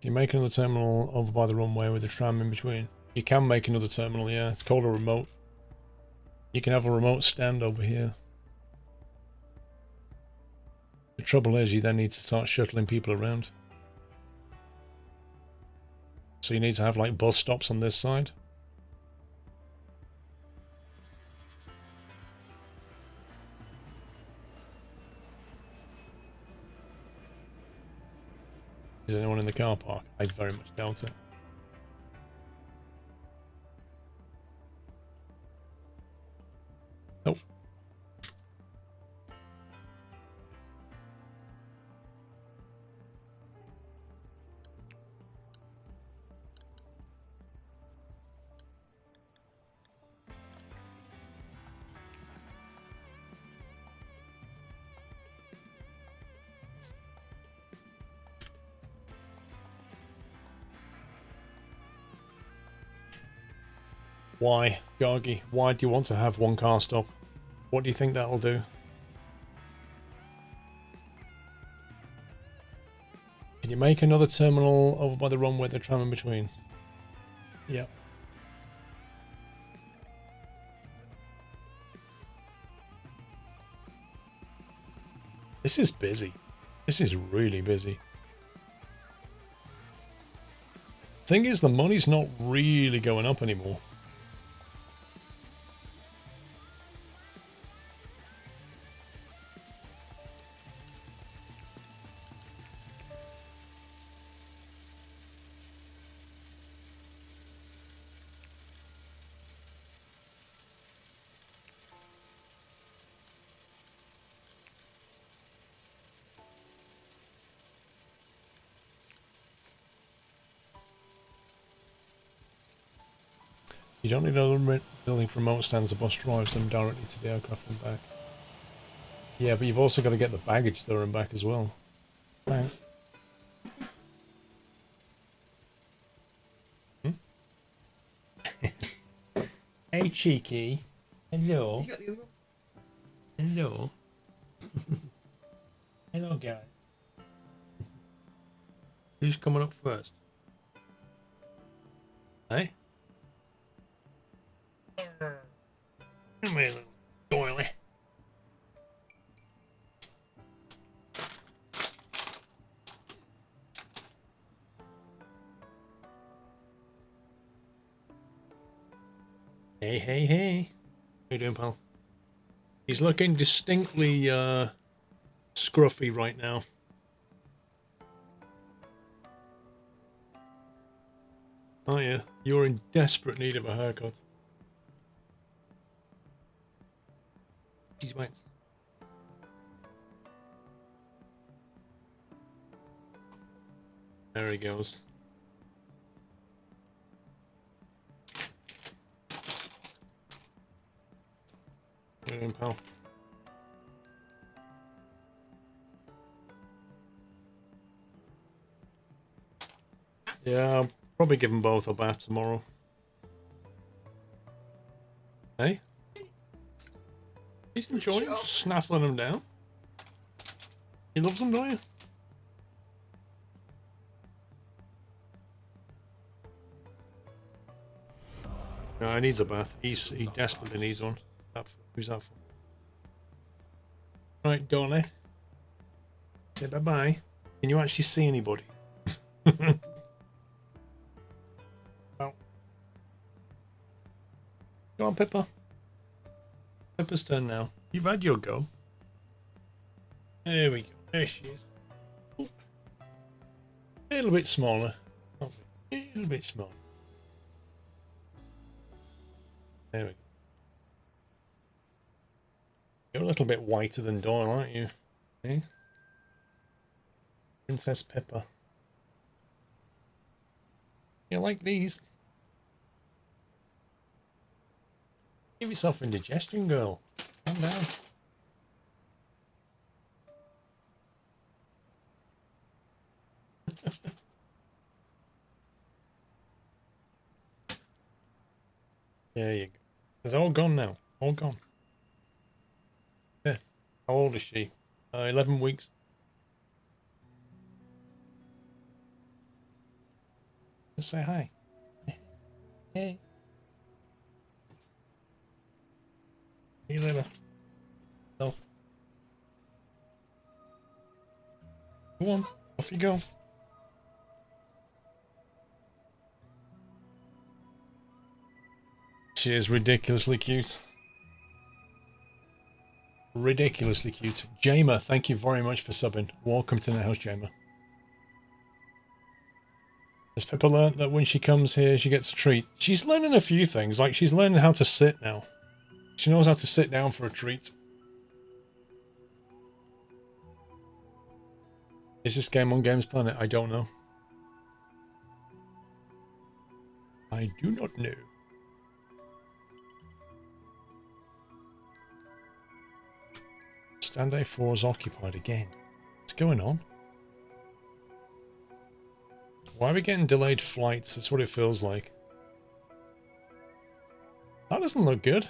You make another terminal over by the runway with a tram in between. You can make another terminal, yeah. It's called a remote. You can have a remote stand over here. The trouble is you then need to start shuttling people around. So you need to have like bus stops on this side. Is anyone in the car park? I very much doubt it. Nope. Why, Gargi? Why do you want to have one car stop? What do you think that'll do? Can you make another terminal over by the runway with the tram in between? Yeah. This is busy. This is really busy. Thing is, the money's not really going up anymore. You don't need another building for remote stands. The bus drives them directly to the aircraft and back. Yeah, but you've also got to get the baggage there and back as well. Thanks. Hmm? Hey, cheeky. Hello. Hello. Hello, guy. Who's coming up first? Hey? Come here, little doily. Hey, hey, hey. How you doing, pal? He's looking distinctly scruffy right now. Oh yeah, you're in desperate need of a haircut. Jeez, mate. There he goes. How you doing, pal? Yeah, I'll probably give them both a bath tomorrow. Hey? He's enjoying snaffling them down. You love them, don't you? No, he needs a bath. He desperately needs one. Who's that for? Right, Dolly. Say bye-bye. Can you actually see anybody? Well. Go on, Pippa. Pippa's turn now. You've had your go. There we go. There she is. Ooh. A little bit smaller. A little bit smaller. There we go. You're a little bit whiter than Doyle, aren't you? Okay. Princess Pippa. You like these? Give yourself indigestion, girl. Calm down. There you go. It's all gone now. All gone. Yeah. How old is she? 11 weeks. Just say hi. Hey. See you later. Self. Go on. Off you go. She is ridiculously cute. Ridiculously cute. Jamer, thank you very much for subbing. Welcome to the house, Jamer. Has Pippa learnt that when she comes here, she gets a treat? She's learning a few things. Like, she's learning how to sit now. She knows how to sit down for a treat. Is this game on Games Planet? I don't know. I do not know. Stand A4 is occupied again. What's going on? Why are we getting delayed flights? That's what it feels like. That doesn't look good.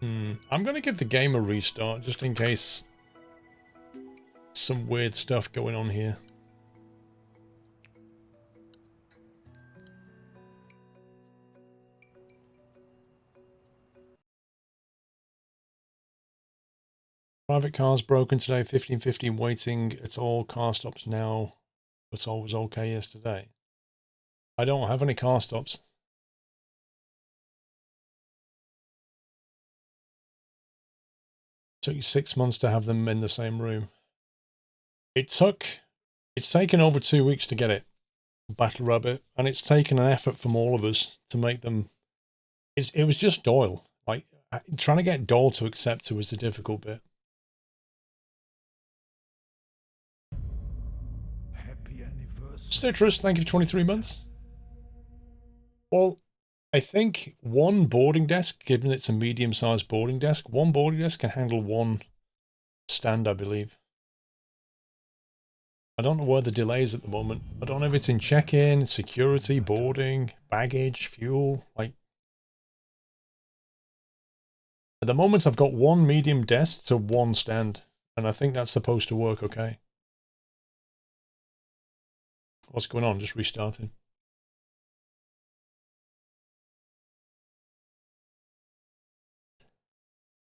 I'm going to give the game a restart just in case some weird stuff going on here. Private cars broken today, 15:15 waiting. It's all car stops now, but all was okay yesterday. I don't have any car stops. Took you 6 months to have them in the same room. It's taken over 2 weeks to get it, Battle Rabbit, and it's taken an effort from all of us to make them. It was just Doyle. Like, trying to get Doyle to accept it was the difficult bit. Happy anniversary. Citrus, thank you for 23 months. Well, I think one boarding desk, given it's a medium-sized boarding desk, one boarding desk can handle one stand, I believe. I don't know where the delay is at the moment. I don't know if it's in check-in, security, boarding, baggage, fuel. Like, at the moment, I've got one medium desk to one stand, and I think that's supposed to work okay. What's going on? Just restarting.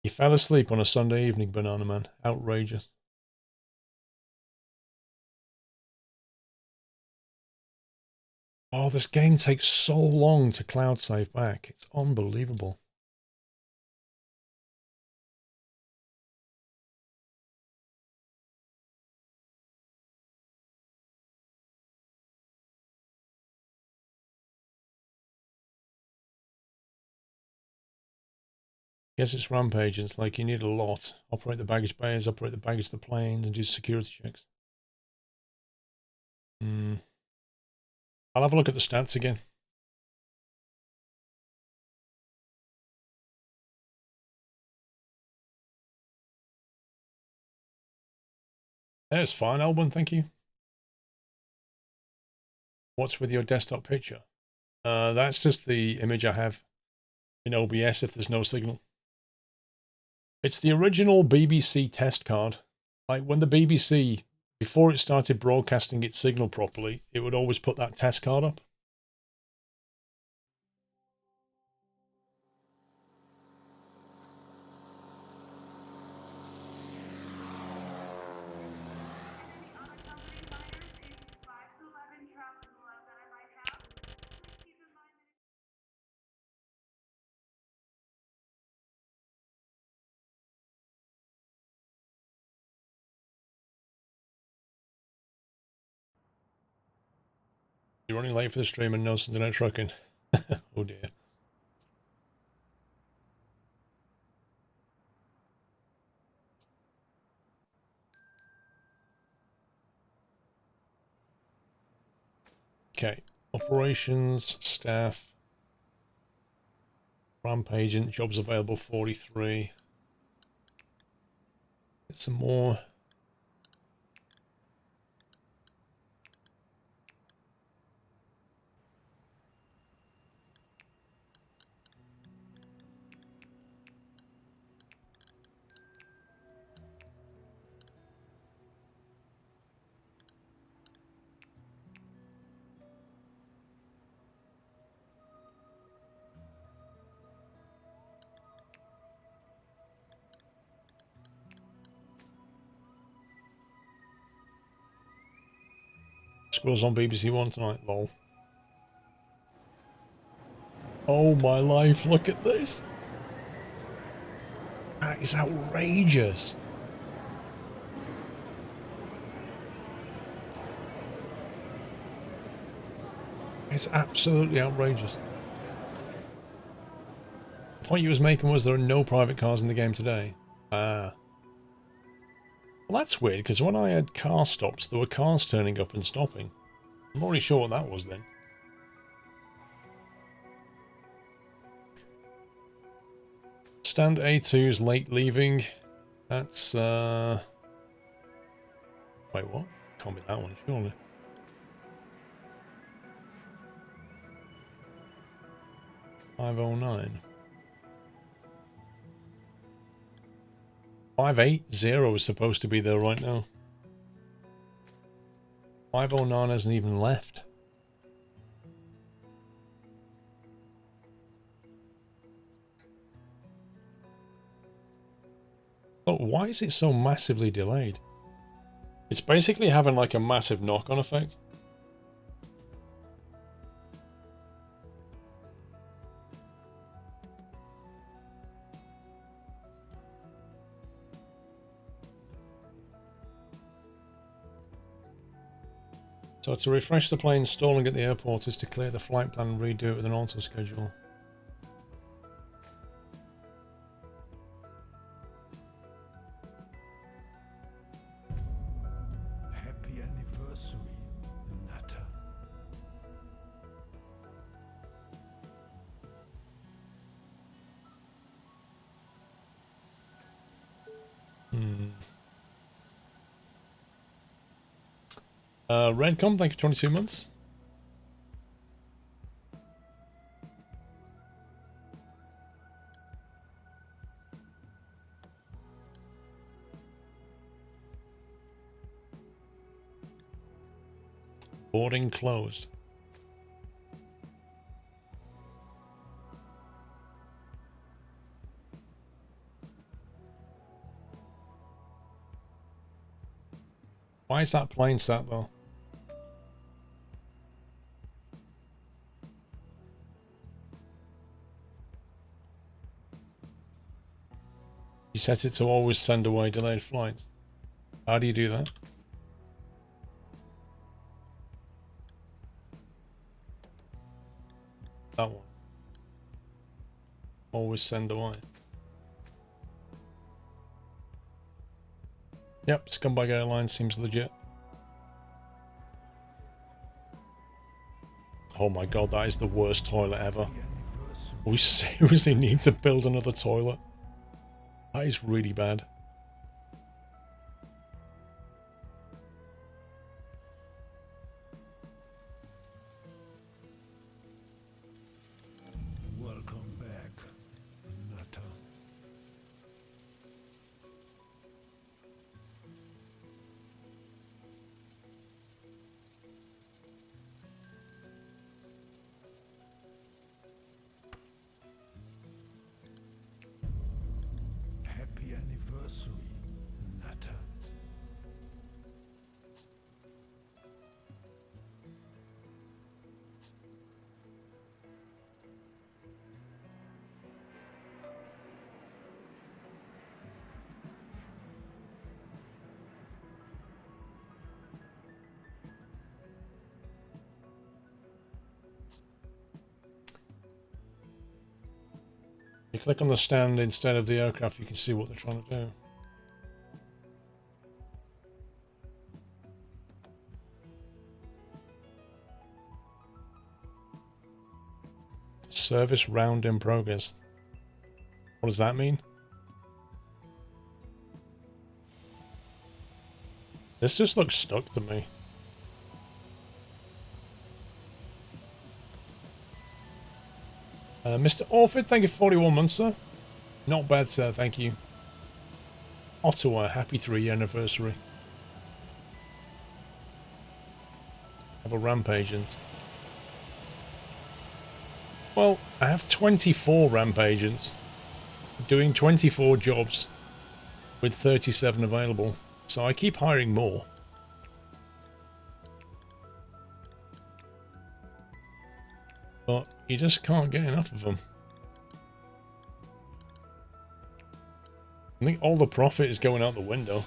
You fell asleep on a Sunday evening, Banana Man. Outrageous. Oh, this game takes so long to cloud save back. It's unbelievable. Guess it's Rampage. It's like you need a lot. Operate the baggage bays, operate the baggage to the planes, and do security checks. I'll have a look at the stats again. That's fine, Alban, thank you. What's with your desktop picture? That's just the image I have in OBS if there's no signal. It's the original BBC test card. Like when the BBC, before it started broadcasting its signal properly, it would always put that test card up. You're running late for the stream and no internet trucking. Oh dear. Okay. Operations, staff, ramp agent, jobs available 43. Get some more. Squirrels on BBC One tonight, lol. Oh my life, look at this. That is outrageous. It's absolutely outrageous. The point you was making was there are no private cars in the game today. Ah. Well, that's weird, because when I had car stops, there were cars turning up and stopping. I'm not really sure what that was then. Stand A2's late leaving. That's, wait, what? Can't be that one, surely. $509. 580 is supposed to be there right now. 509 hasn't even left. Oh, why is it so massively delayed? It's basically having like a massive knock-on effect. So to refresh the plane stalling at the airport is to clear the flight plan and redo it with an auto schedule. Happy anniversary, Natter. Redcom, thank you for 22 months. Boarding closed. Why is that plane sat though? You set it to always send away delayed flights. How do you do that? That one. Always send away. Yep, Scumbag Airlines seems legit. Oh my god, that is the worst toilet ever. We seriously need to build another toilet. That is really bad. Welcome back, Natter. Happy anniversary, Natter. You click on the stand instead of the aircraft, you can see what they're trying to do. Service round in progress. What does that mean? This just looks stuck to me. Mr. Orford, thank you for 41 months, sir. Not bad, sir, thank you. Ottawa, happy 3-year anniversary. Have a ramp agent. Well, I have 24 ramp agents doing 24 jobs with 37 available, so I keep hiring more. but you just can't get enough of them. I think all the profit is going out the window.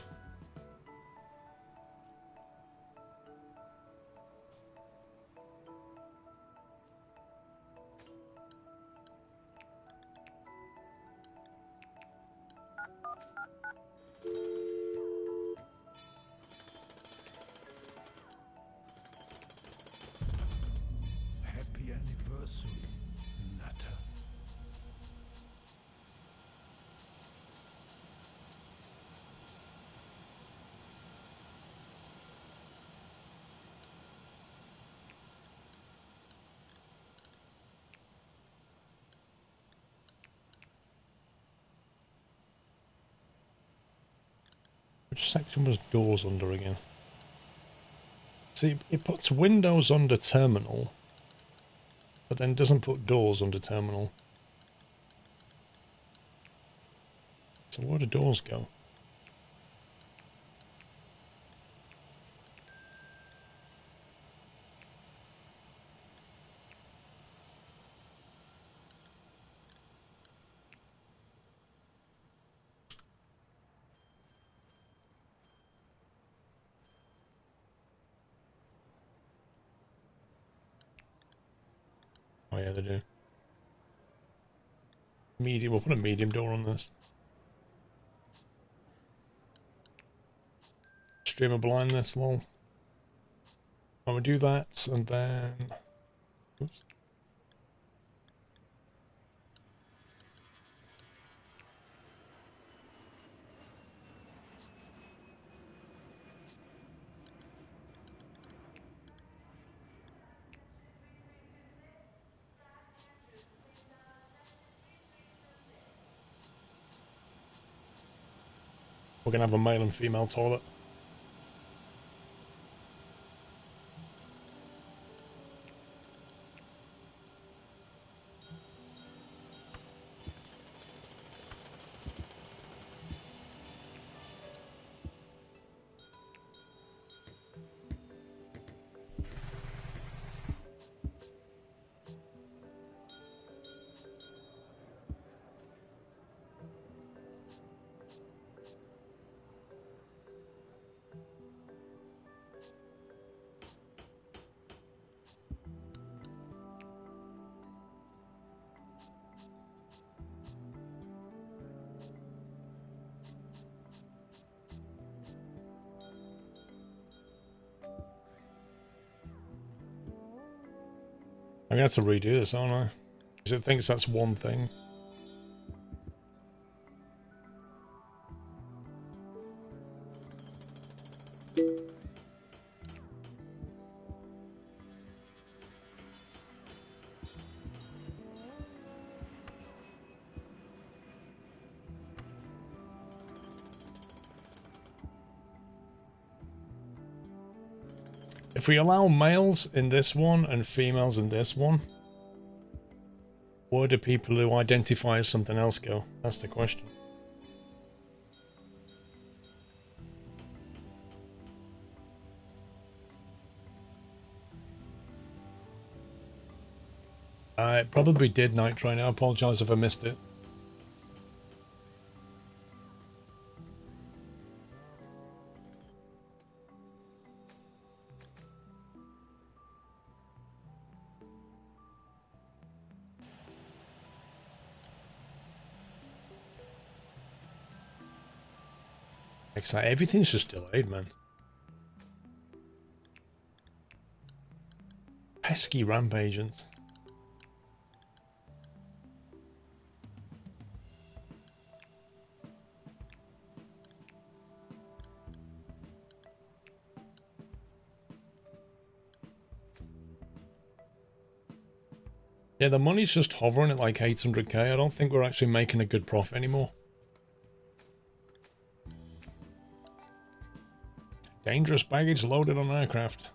Happy anniversary, Nutter. Which section was doors under again? See, it puts windows under terminal, but then doesn't put doors under terminal. So where do doors go? Oh yeah, they do. Medium, we'll put a medium door on this. Streamer blindness, lol. I'm gonna do that, and then... Oops. We're gonna have a male and female toilet. I'm gonna have to redo this, aren't I? Because it thinks that's one thing. If we allow males in this one and females in this one, where do people who identify as something else go? That's the question. It probably did, Night Train. I apologise if I missed it. Everything's just delayed, man. Pesky ramp agents. Yeah, the money's just hovering at like 800k. I don't think we're actually making a good profit anymore. Dangerous baggage loaded on aircraft.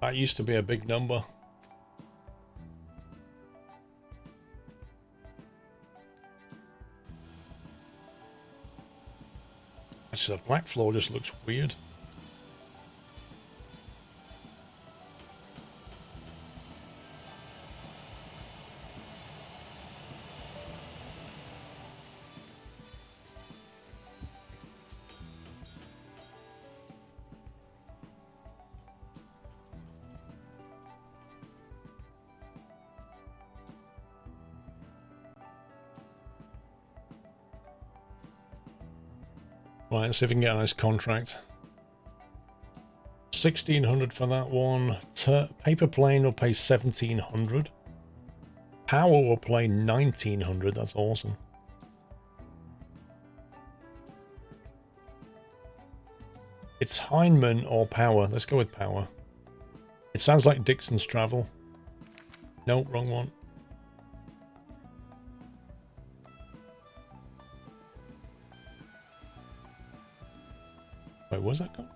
That used to be a big number. nicer. Black floor just looks weird. Right, let's see if we can get a nice contract. 1,600 for that one. Paper plane will pay 1,700. Power will pay 1,900. That's awesome. It's Heinemann or Power. Let's go with Power. It sounds like Dixon's Travel. No, wrong one. Wait, where's that gone?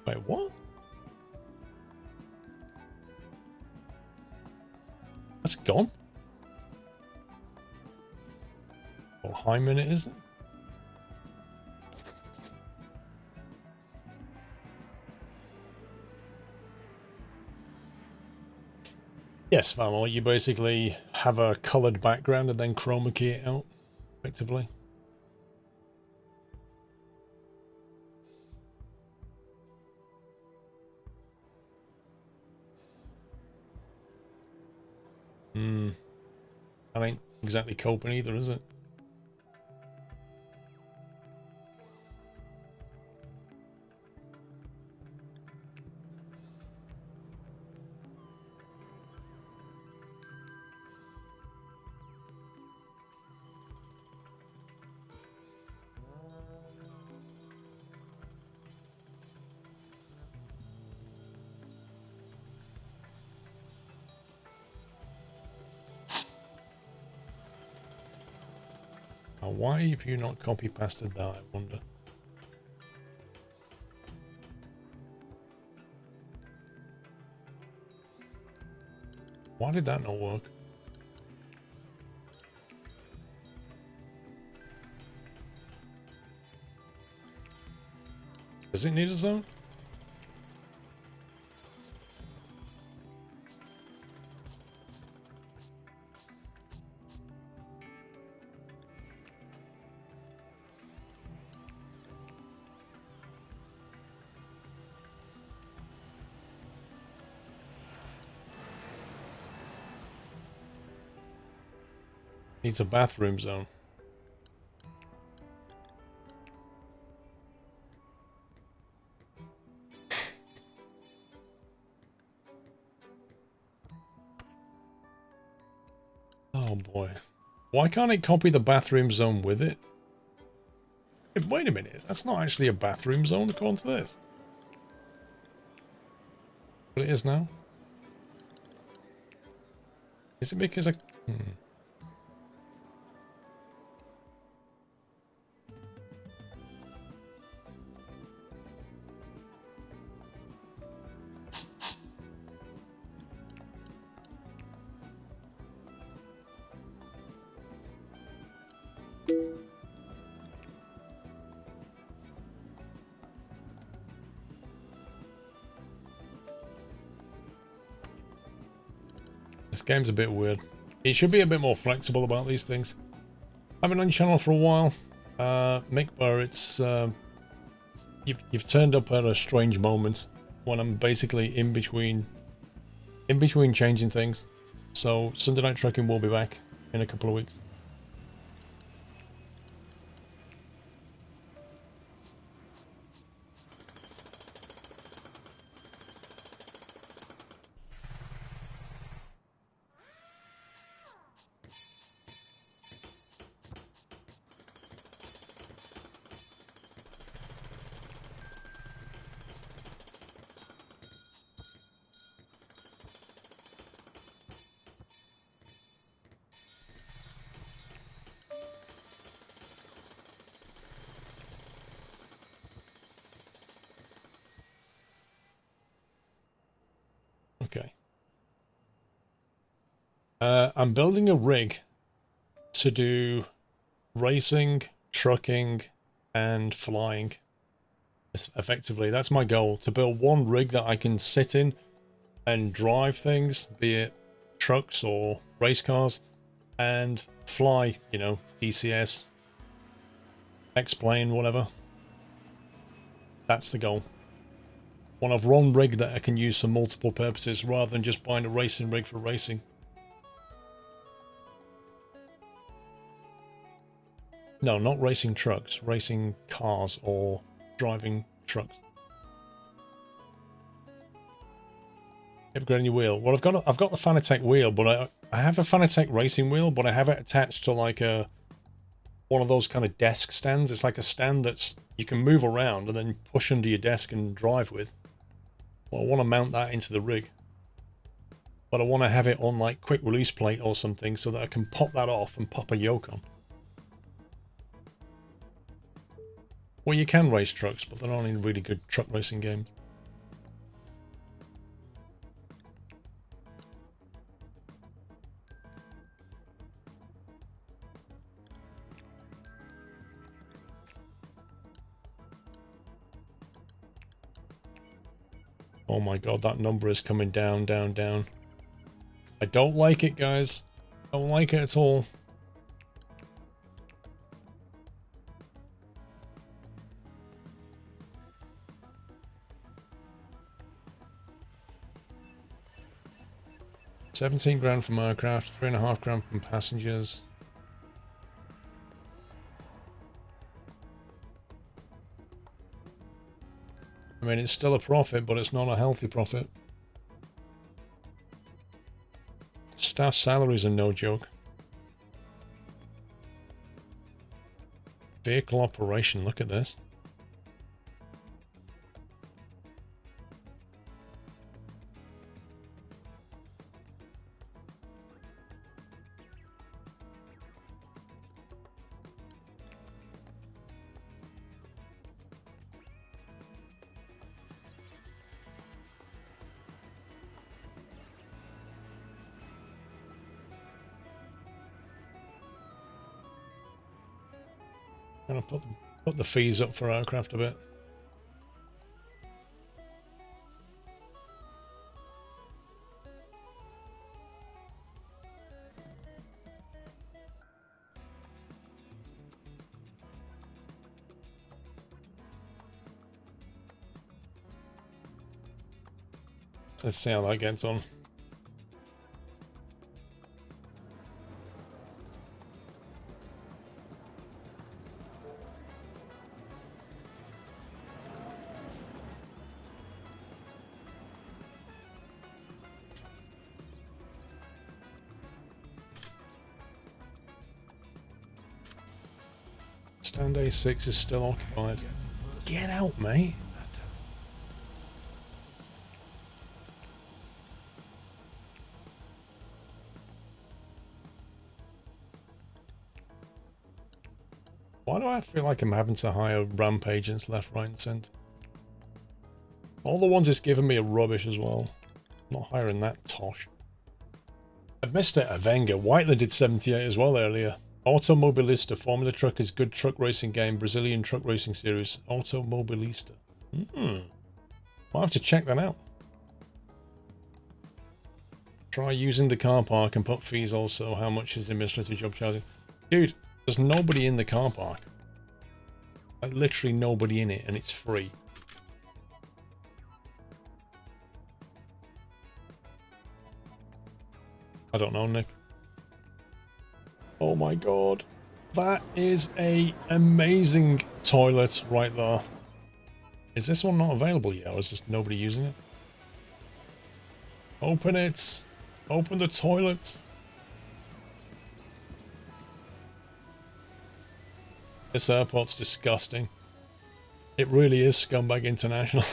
Wait, what? That's gone? Well, Hyman it isn't. Yes, family, you basically have a coloured background and then chroma key it out, effectively. That ain't exactly coping either, is it? Now, why have you not copy pasted that, I wonder? Why did that not work? Does it need a zone? Needs a bathroom zone. Oh boy. Why can't it copy the bathroom zone with it? Hey, wait a minute. That's not actually a bathroom zone according to this. But it is now. Is it because I... This game's a bit weird. It should be a bit more flexible about these things. I've been on your channel for a while. Mikbar, it's... You've turned up at a strange moment when I'm basically in between changing things. So Sunday Night Trucking will be back in a couple of weeks. Okay. I'm building a rig to do racing, trucking, and flying. Effectively, that's my goal, to build one rig that I can sit in and drive things, be it trucks or race cars, and fly, you know, DCS, X-plane, whatever. That's the goal. Want to have one rig that I can use for multiple purposes rather than just buying a racing rig for racing. No, not racing trucks, racing cars or driving trucks. Upgrade your wheel. Well, I've got the Fanatec wheel, but I have a Fanatec racing wheel, but I have it attached to like one of those kind of desk stands. It's like a stand that's you can move around and then push under your desk and drive with. Well, I want to mount that into the rig, but I want to have it on like quick release plate or something so that I can pop that off and pop a yoke on. Well, you can race trucks, but they're not in really good truck racing games. Oh my god, that number is coming down, down, down. I don't like it, guys. I don't like it at all. $17,000 from aircraft, $3.5 from passengers. I mean, it's still a profit, but it's not a healthy profit. Staff salaries are no joke. Vehicle operation, look at this. I'm gonna put the fees up for aircraft a bit. Let's see how that gets on. Stand A6 is still occupied. Get out, mate. Why do I feel like I'm having to hire ramp agents left, right, and centre? All the ones it's given me are rubbish as well. I'm not hiring that tosh. I've missed it. Avenga. Whiteley did 78 as well earlier. Automobilista. Formula Truck is good truck racing game. Brazilian truck racing series. Automobilista. I'll have to check that out. Try using the car park and put fees also. How much is the administrative job charging? Dude, there's nobody in the car park. Like literally nobody in it, and it's free. I don't know, Nick. Oh my god. That is a amazing toilet right there. Is this one not available yet, or is just nobody using it? Open it. Open the toilet. This airport's disgusting. It really is Scumbag International.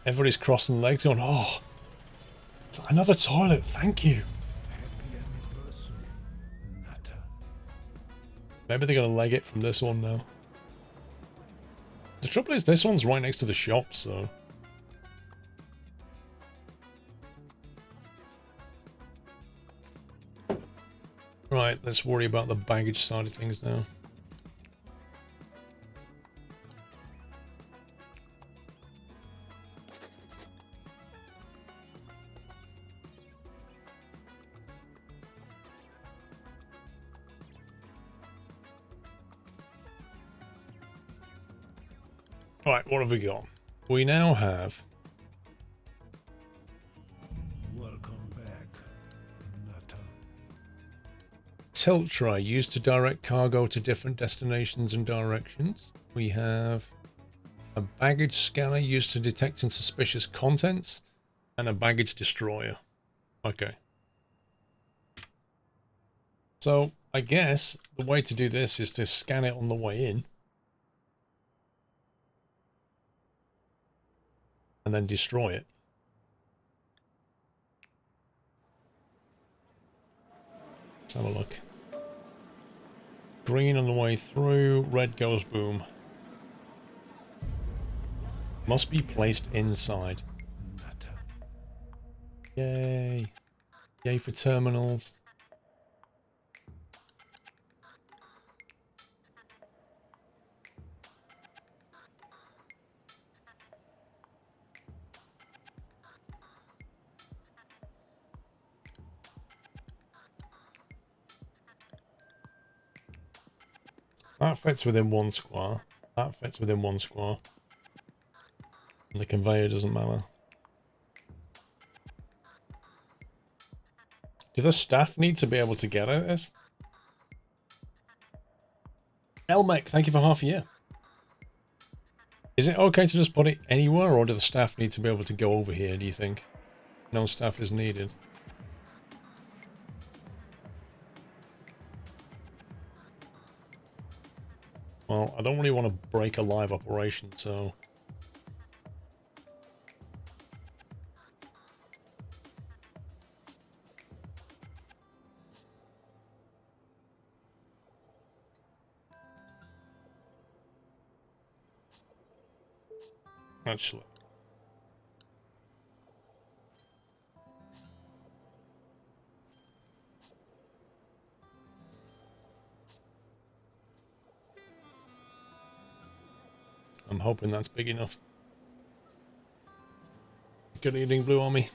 Everybody's crossing legs going, oh, another toilet, thank you. Maybe they're going to leg it from this one now. The trouble is, this one's right next to the shop, so... Right, let's worry about the baggage side of things now. Alright, what have we got? We now have... Welcome back, Nutter. tilt tray used to direct cargo to different destinations and directions. We have a baggage scanner used to detecting suspicious contents, and a baggage destroyer. Okay. So I guess the way to do this is to scan it on the way in and then destroy it. Let's have a look. Green on the way through, red goes boom. Must be placed inside. Nutter. Yay. Yay for terminals. That fits within one square. That fits within one square. And the conveyor doesn't matter. Do the staff need to be able to get at this? Elmec, thank you for half a year. Is it okay to just put it anywhere, or do the staff need to be able to go over here, do you think? No staff is needed. Well, I don't really want to break a live operation, so... Actually... I'm hoping that's big enough. Good evening, Blue Army.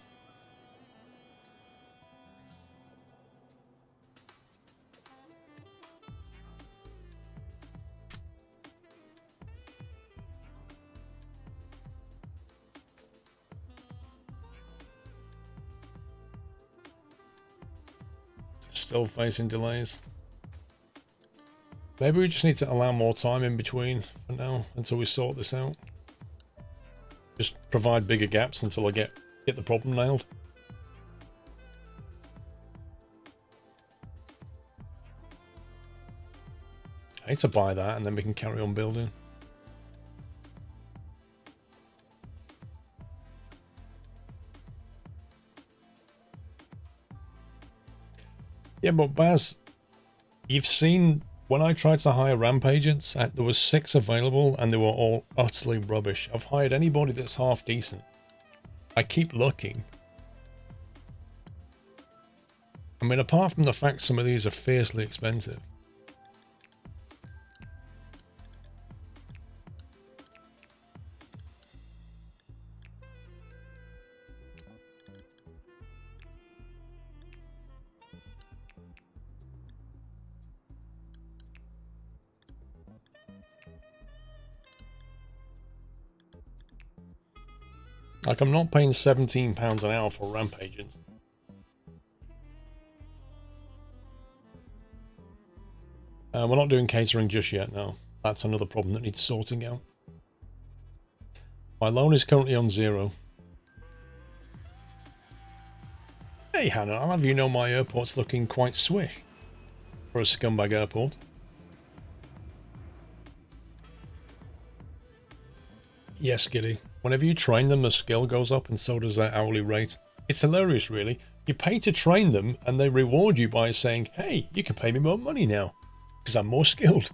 Still facing delays. Maybe we just need to allow more time in between for now until we sort this out. Just provide bigger gaps until I get the problem nailed. I need to buy that and then we can carry on building. Yeah, but Baz, you've seen when I tried to hire ramp agents, there was 6 available and they were all utterly rubbish. I've hired anybody that's half decent. I keep looking. I mean, apart from the fact some of these are fiercely expensive. Like, I'm not paying £17 an hour for ramp agents. We're not doing catering just yet, no. That's another problem that needs sorting out. My loan is currently on 0. Hey Hannah, I'll have you know my airport's looking quite swish for a scumbag airport. Yes, Giddy. Whenever you train them, the skill goes up and so does their hourly rate. It's hilarious, really. You pay to train them and they reward you by saying, hey, you can pay me more money now because I'm more skilled.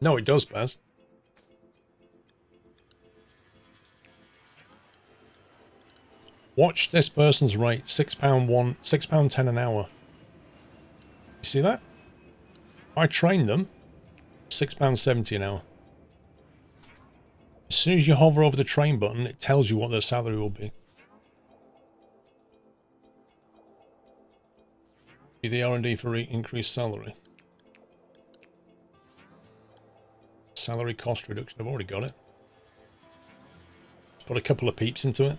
No, it does, Baz. Watch this person's rate, £6.10 an hour. You see that? I trained them, £6.70 an hour. As soon as you hover over the train button, it tells you what their salary will be. The R&D for increased salary. Salary cost reduction, I've already got it. Put a couple of peeps into it.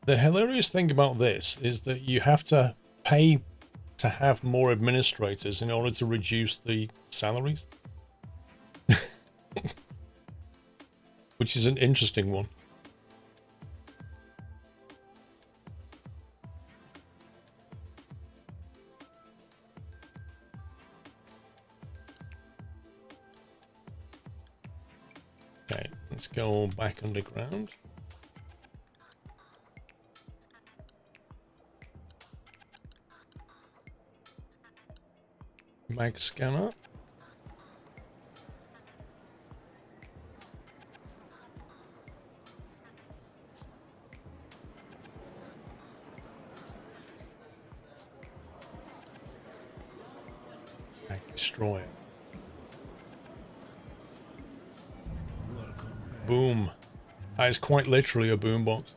The hilarious thing about this is that you have to pay to have more administrators in order to reduce the salaries. Which is an interesting one. Okay, let's go back underground. Mag scanner. Mag destroy it. Boom. That is quite literally a boombox.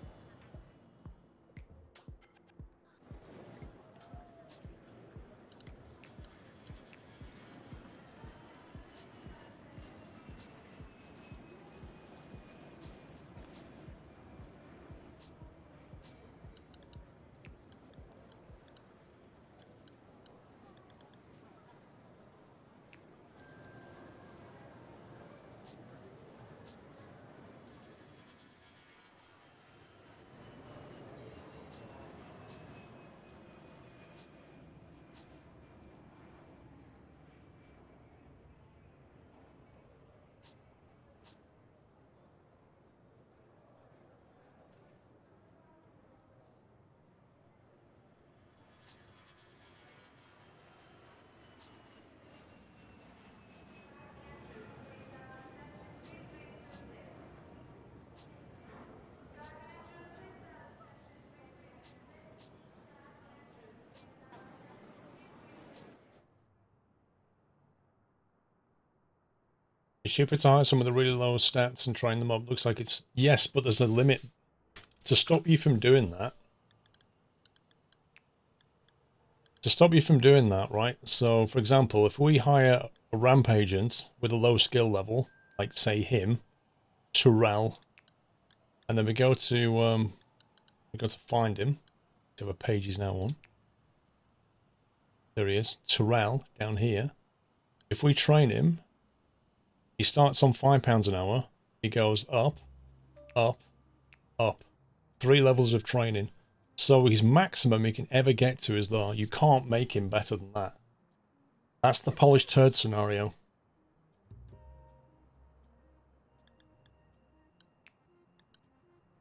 Ship it to hire some of the really low stats and train them up. Looks like it's... Yes, but there's a limit to stop you from doing that. To stop you from doing that, right? So, for example, if we hire a ramp agent with a low skill level, like, say, him, Terrell, and then we go to find him. Whichever page he's now on. There he is. Terrell, down here. If we train him... He starts on £5 an hour. He goes up, up, up. 3 levels of training. So his maximum he can ever get to is there. You can't make him better than that. That's the polished turd scenario.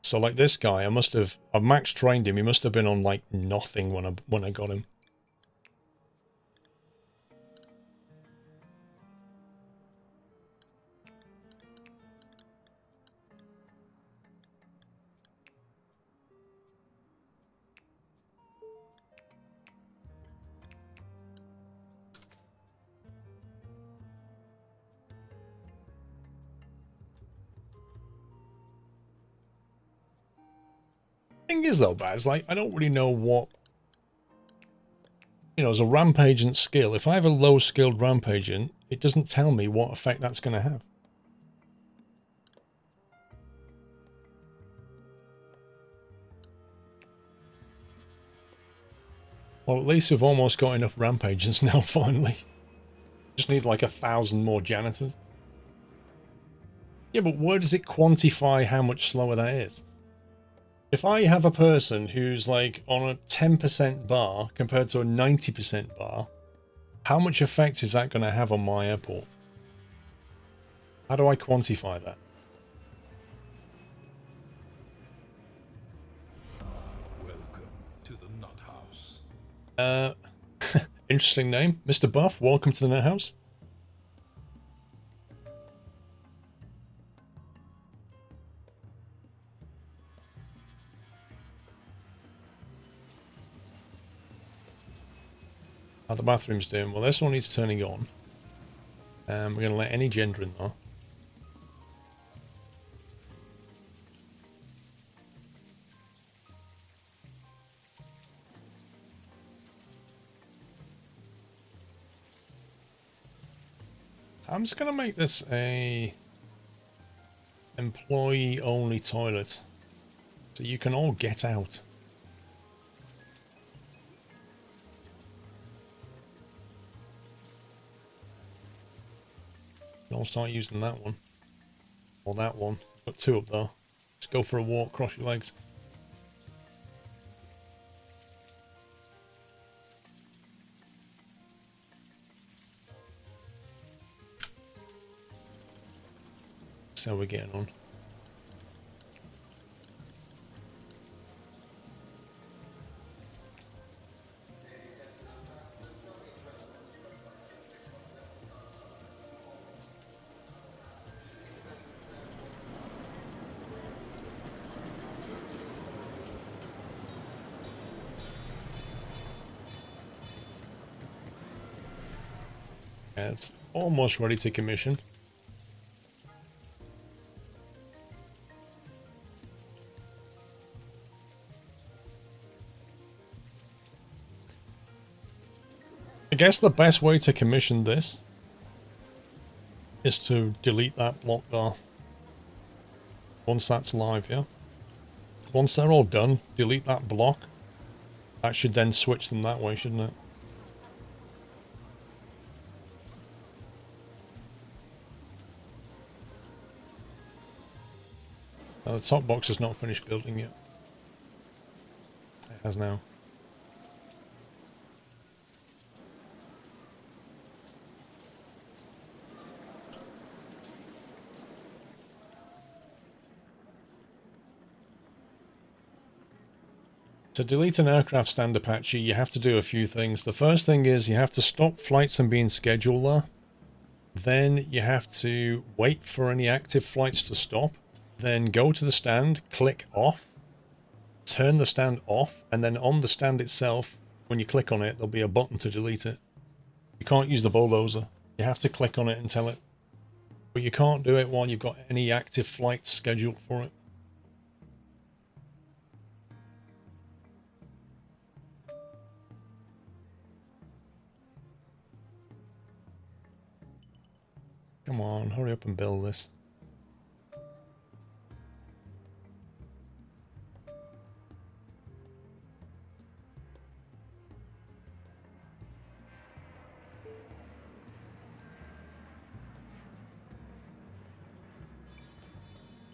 So like this guy, I max trained him. He must have been on like nothing when I got him. Thing is though, Baz, like, I don't really know what, you know, as a ramp agent skill, if I have a low skilled ramp agent, it doesn't tell me what effect that's going to have. Well, at least we've almost got enough ramp agents now, finally. Just need like 1,000 more janitors. Yeah, but where does it quantify how much slower that is? If I have a person who's like on a 10% bar compared to a 90% bar, how much effect is that going to have on my airport? How do I quantify that? Uh, interesting name. Mr. Buff, welcome to the net house. How the bathroom's doing? Well, this one needs turning on. We're going to let any gender in there. I'm just going to make this a employee only toilet. So you can all get out. I'll start using that one. Or that one. Got two up there. Just go for a walk, cross your legs. See how we're getting on. Yeah, it's almost ready to commission. I guess the best way to commission this is to delete that block there. Once that's live, yeah? Once they're all done, delete that block. That should then switch them that way, shouldn't it? Now, the top box is not finished building yet. It has now. To delete an aircraft stand Apache, you have to do a few things. The first thing is you have to stop flights from being scheduled there. Then you have to wait for any active flights to stop. Then go to the stand, click off, turn the stand off, and then on the stand itself, when you click on it, there'll be a button to delete it. You can't use the bulldozer. You have to click on it and tell it. But you can't do it while you've got any active flights scheduled for it. Come on, hurry up and build this.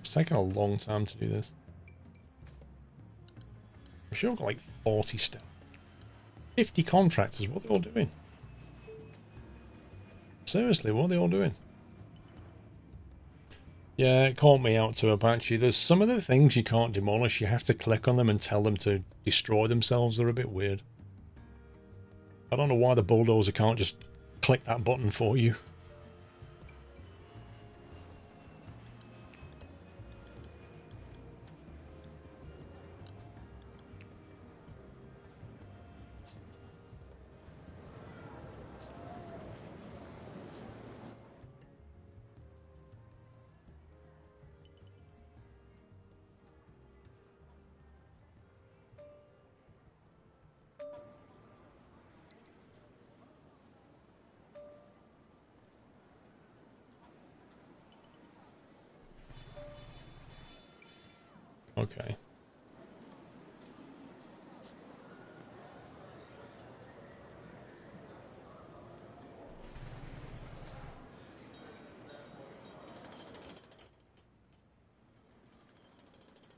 It's taking a long time to do this. I'm sure I've got like 40 staff. 50 contractors, what are they all doing? Seriously, what are they all doing? Yeah, it caught me out to Apache. There's some of the things you can't demolish. You have to click on them and tell them to destroy themselves. They're a bit weird. I don't know why the bulldozer can't just click that button for you. Okay.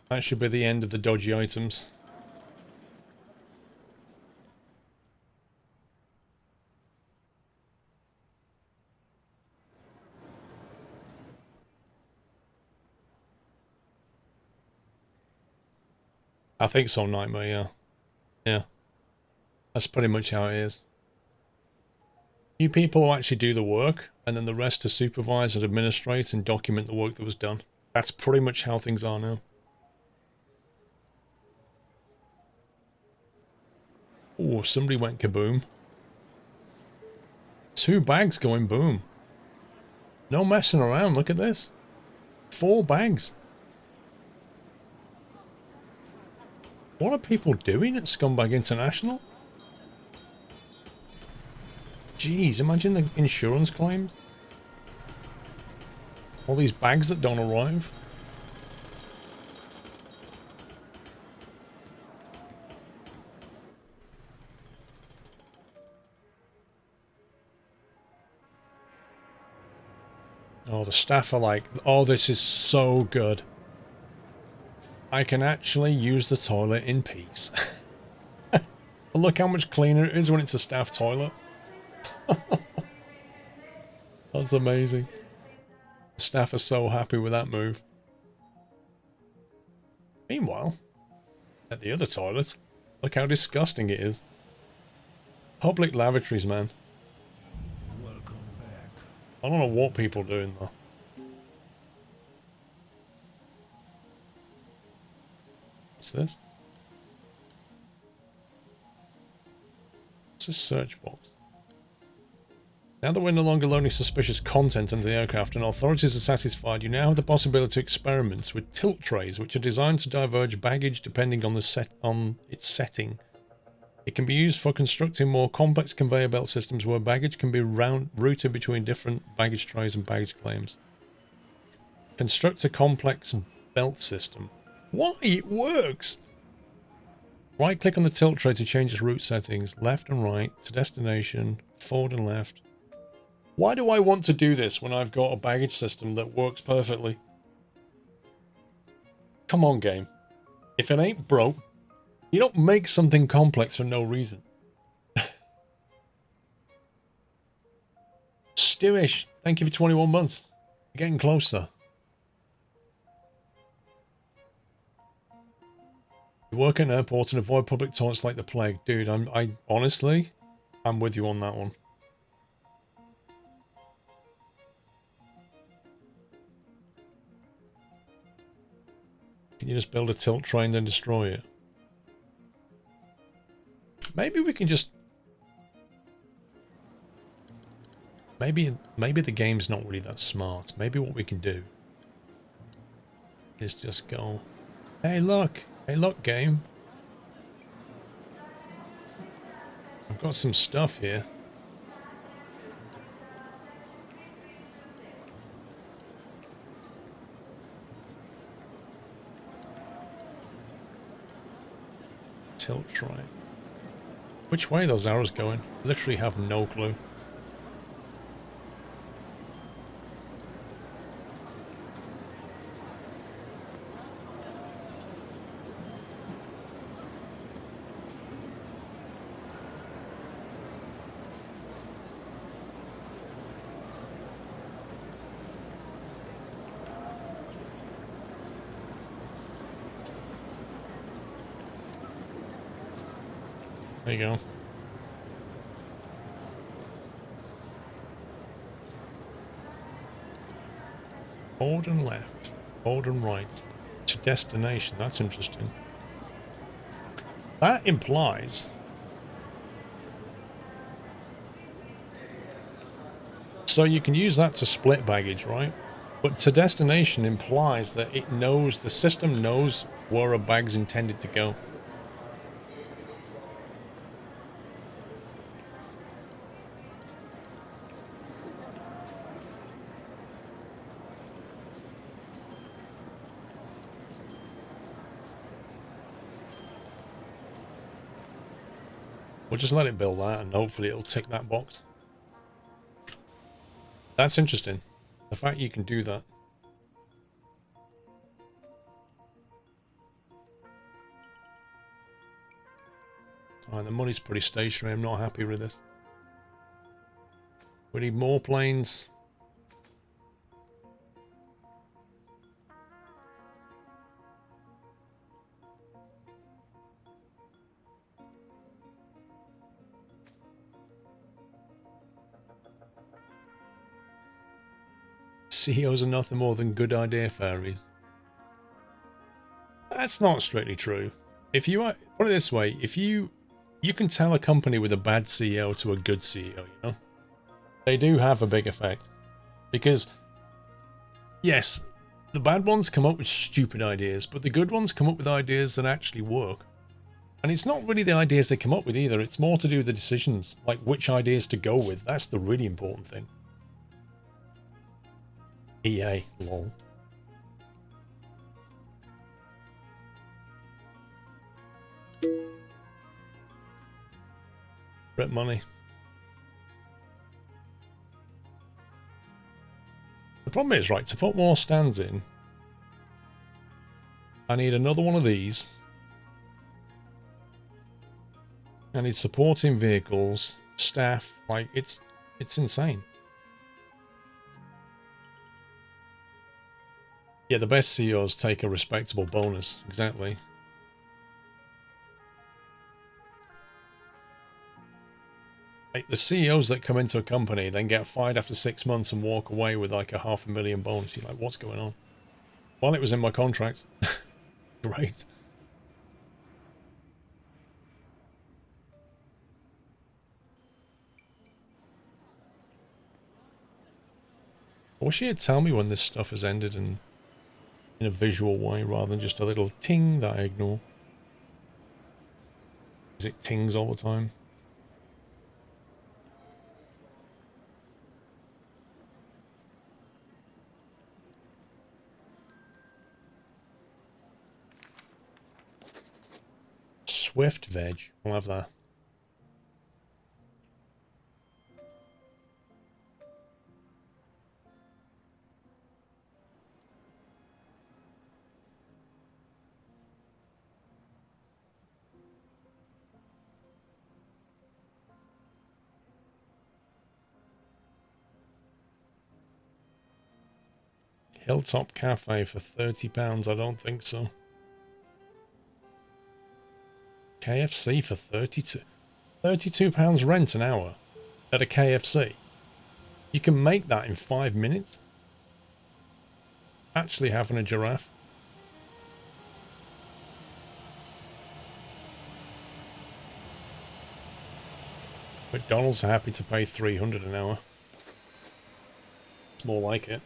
That should be the end of the dodgy items. I think so, Nightmare, yeah. Yeah. That's pretty much how it is. You people who actually do the work, and then the rest to supervise and administrate and document the work that was done. That's pretty much how things are now. Oh, somebody went kaboom. 2 bags going boom. No messing around, look at this. 4 bags. What are people doing at Scumbag International? Jeez, imagine the insurance claims. All these bags that don't arrive. Oh, the staff are like, oh, this is so good. I can actually use the toilet in peace. Look how much cleaner it is when it's a staff toilet. That's amazing. The staff are so happy with that move. Meanwhile, at the other toilet, look how disgusting it is. Public lavatories, man. Welcome back. I don't know what people are doing though. What's this? What's this search box? Now that we're no longer loading suspicious content into the aircraft and authorities are satisfied, you now have the possibility to experiment with tilt trays, which are designed to diverge baggage depending on its setting. It can be used for constructing more complex conveyor belt systems where baggage can be routed between different baggage trays and baggage claims. Construct a complex belt system. Why? It works! Right-click on the tilt tray to change its route settings. Left and right to destination, forward and left. Why do I want to do this when I've got a baggage system that works perfectly? Come on, game. If it ain't broke, you don't make something complex for no reason. Stewish, thank you for 21 months. You're getting closer. You work in airports and avoid public toilets like the plague. Dude, I honestly, I'm with you on that one. Can you just build a tilt tray and then destroy it? Maybe we can just... Maybe the game's not really that smart. Maybe what we can do is just go... Hey, look! Hey, look, game. I've got some stuff here. Tilt tray. Which way are those arrows going? Literally have no clue. There you go. Forward and left. Forward and right. To destination. That's interesting. That implies... So you can use that to split baggage, right? But to destination implies that it knows, the system knows where a bag's intended to go. We'll just let it build that and hopefully it'll tick that box. That's interesting. The fact you can do that. Alright, the money's pretty stationary. I'm not happy with this. We need more planes. CEOs are nothing more than good idea fairies. That's not strictly true. If you put it this way, if you can tell a company with a bad CEO to a good CEO, you know? They do have a big effect. Because, yes, the bad ones come up with stupid ideas, but the good ones come up with ideas that actually work. And it's not really the ideas they come up with either, it's more to do with the decisions, like which ideas to go with. That's the really important thing. EA, lol. Rip money. The problem is, right, to put more stands in, I need another one of these. I need supporting vehicles, staff, like, it's insane. Yeah, the best CEOs take a respectable bonus, exactly. Like, the CEOs that come into a company then get fired after 6 months and walk away with like a $500,000 bonus. You're like, what's going on? Well, it was in my contract. Great. I wish he'd tell me when this stuff has ended in a visual way rather than just a little ting that I ignore. Because it tings all the time. Swift veg. We'll have that. Hilltop Cafe for £30. I don't think so. KFC for 32. £32 rent an hour at a KFC. You can make that in 5 minutes. Actually having a giraffe. McDonald's are happy to pay $300 an hour. It's more like it.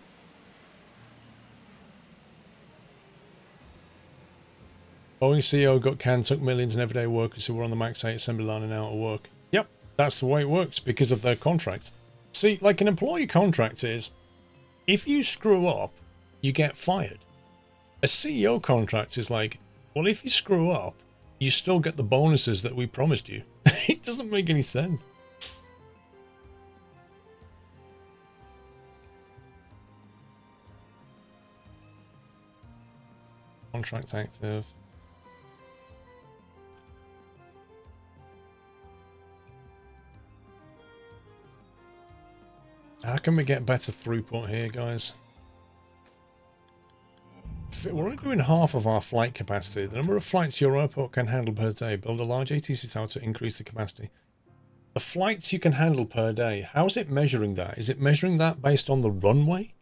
Boeing CEO got canned, took millions and everyday workers who were on the Max 8 assembly line and out of work. Yep, that's the way it works because of their contract. See, like an employee contract is, if you screw up, you get fired. A CEO contract is like, well, if you screw up, you still get the bonuses that we promised you. It doesn't make any sense. Contract active. How can we get better throughput here, guys? We're only doing half of our flight capacity. The number of flights your airport can handle per day. Build a large ATC tower to increase the capacity. The flights you can handle per day, how is it measuring that? Is it measuring that based on the runway?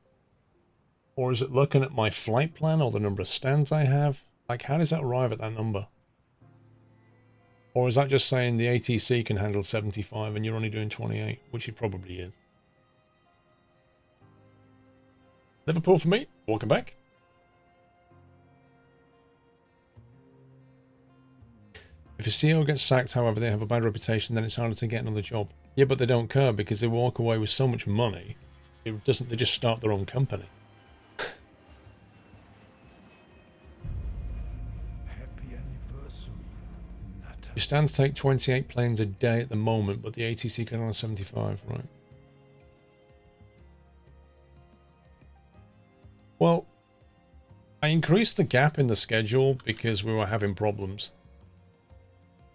Or is it looking at my flight plan or the number of stands I have? Like, how does that arrive at that number? Or is that just saying the ATC can handle 75 and you're only doing 28, which it probably is. Liverpool for me. Welcome back. If a CEO gets sacked, however, they have a bad reputation, then it's harder to get another job. Yeah, but they don't care because they walk away with so much money. It doesn't. They just start their own company. Happy anniversary. Your stands take 28 planes a day at the moment, but the ATC can handle 75, right? Well, I increased the gap in the schedule because we were having problems.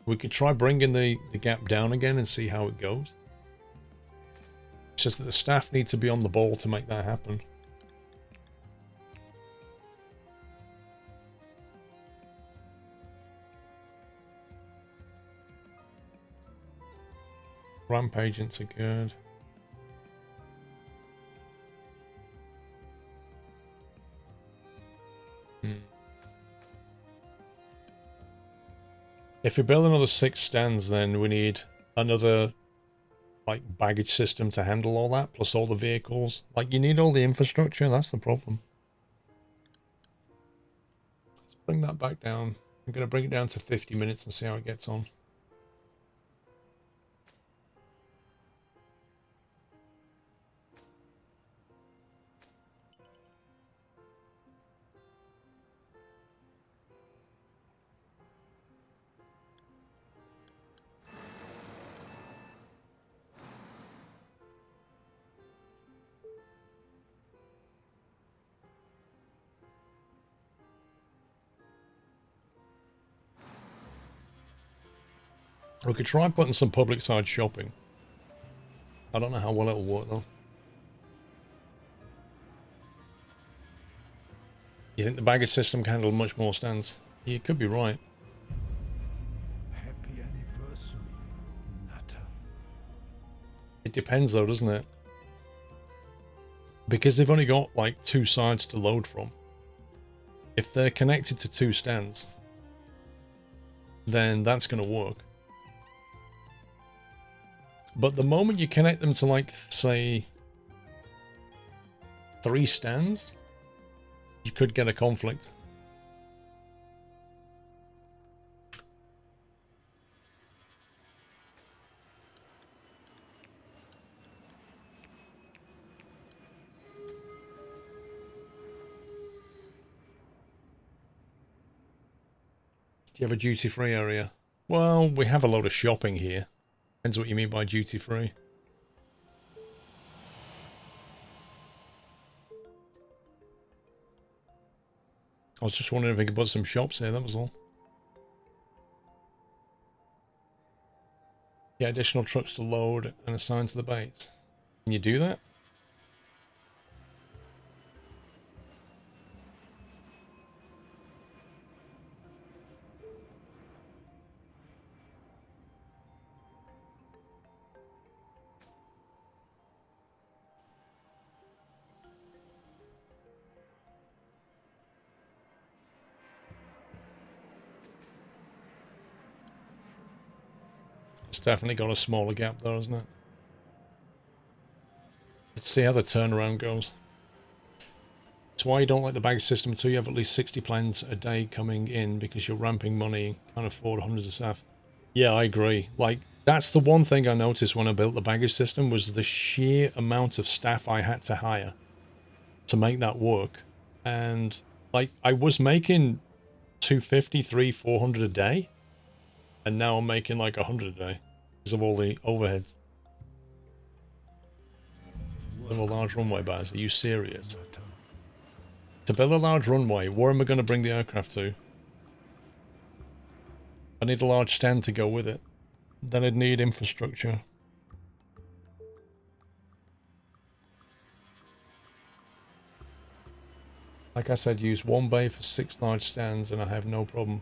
We could try bringing the gap down again and see how it goes. It's just that the staff need to be on the ball to make that happen. Ramp agents are good. If we build another 6 stands, then we need another like baggage system to handle all that, plus all the vehicles. Like, you need all the infrastructure, that's the problem. Let's bring that back down. I'm going to bring it down to 50 minutes and see how it gets on. We could try putting some public side shopping. I don't know how well it'll work though. You think the baggage system can handle much more stands? You could be right. Happy anniversary, Nutter. It depends though, doesn't it? Because they've only got like 2 sides to load from. If they're connected to 2 stands, then that's going to work. But the moment you connect them to, like, say, 3 stands, you could get a conflict. Do you have a duty-free area? Well, we have a load of shopping here. Depends what you mean by duty-free. I was just wondering if we could put some shops here, that was all. Get additional trucks to load and assign to the base. Can you do that? It's definitely got a smaller gap though, isn't it? Let's see how the turnaround goes. It's why you don't like the bag system until you have at least 60 plans a day coming in, because you're ramping money, can't afford hundreds of staff. Yeah, I agree. Like, that's the one thing I noticed when I built the baggage system, was the sheer amount of staff I had to hire to make that work. And like, I was making 250, 300, 400 a day, and now I'm making like 100 a day because of all the overheads. Build a large runway, Baz. Are you serious? To build a large runway, where am I going to bring the aircraft to? I need a large stand to go with it. Then I'd need infrastructure. Like I said, use 1 bay for 6 large stands and I have no problem.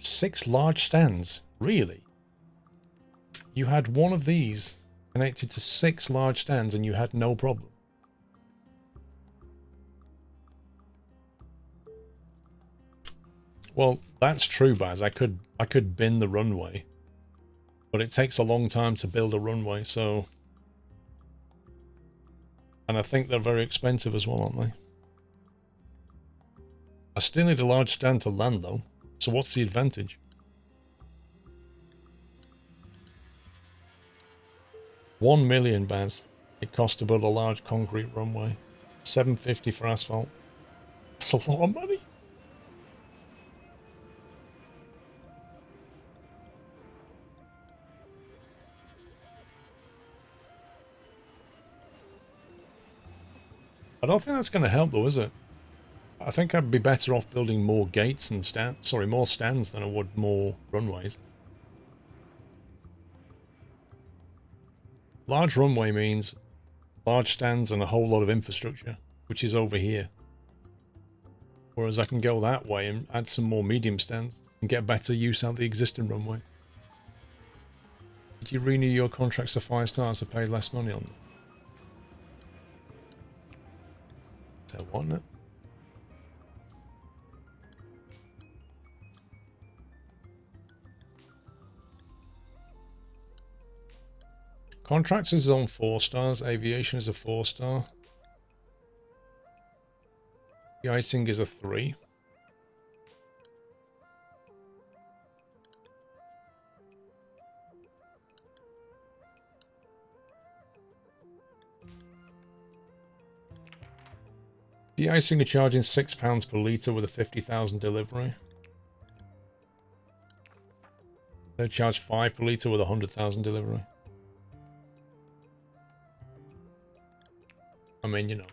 Six large stands? Really? You had one of these connected to 6 large stands and you had no problem? Well, that's true, Baz. I could bin the runway. But it takes a long time to build a runway, so... And I think they're very expensive as well, aren't they? I still need a large stand to land, though. So what's the advantage? $1 million, Baz. It costs to build a large concrete runway. $750 for asphalt. That's a lot of money. I don't think that's going to help, though, is it? I think I'd be better off building more gates and more stands than I would more runways. Large runway means large stands and a whole lot of infrastructure, which is over here. Whereas I can go that way and add some more medium stands and get better use out of the existing runway. Did you renew your contracts to 5 stars to pay less money on them? Is that wasn't it? Contractors is on 4 stars. Aviation is a 4-star. The icing is a 3. The icing are charging £6 per litre with a 50,000 delivery. They charge 5 per litre with a 100,000 delivery. I mean, you know.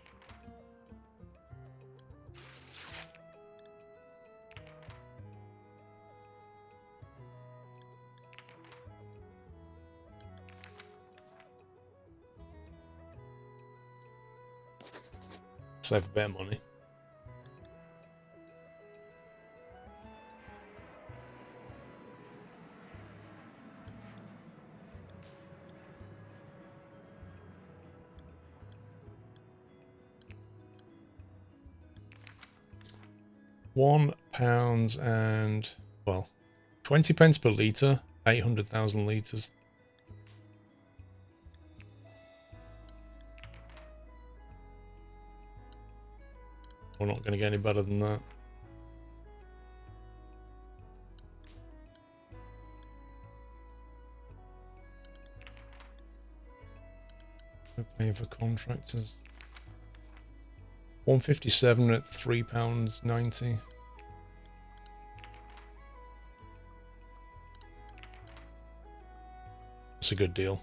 Save a bit of money. £1 and, well, 20 pence per litre, 800,000 litres. We're not going to get any better than that. We're paying for contractors. 157 at £3.90. That's a good deal.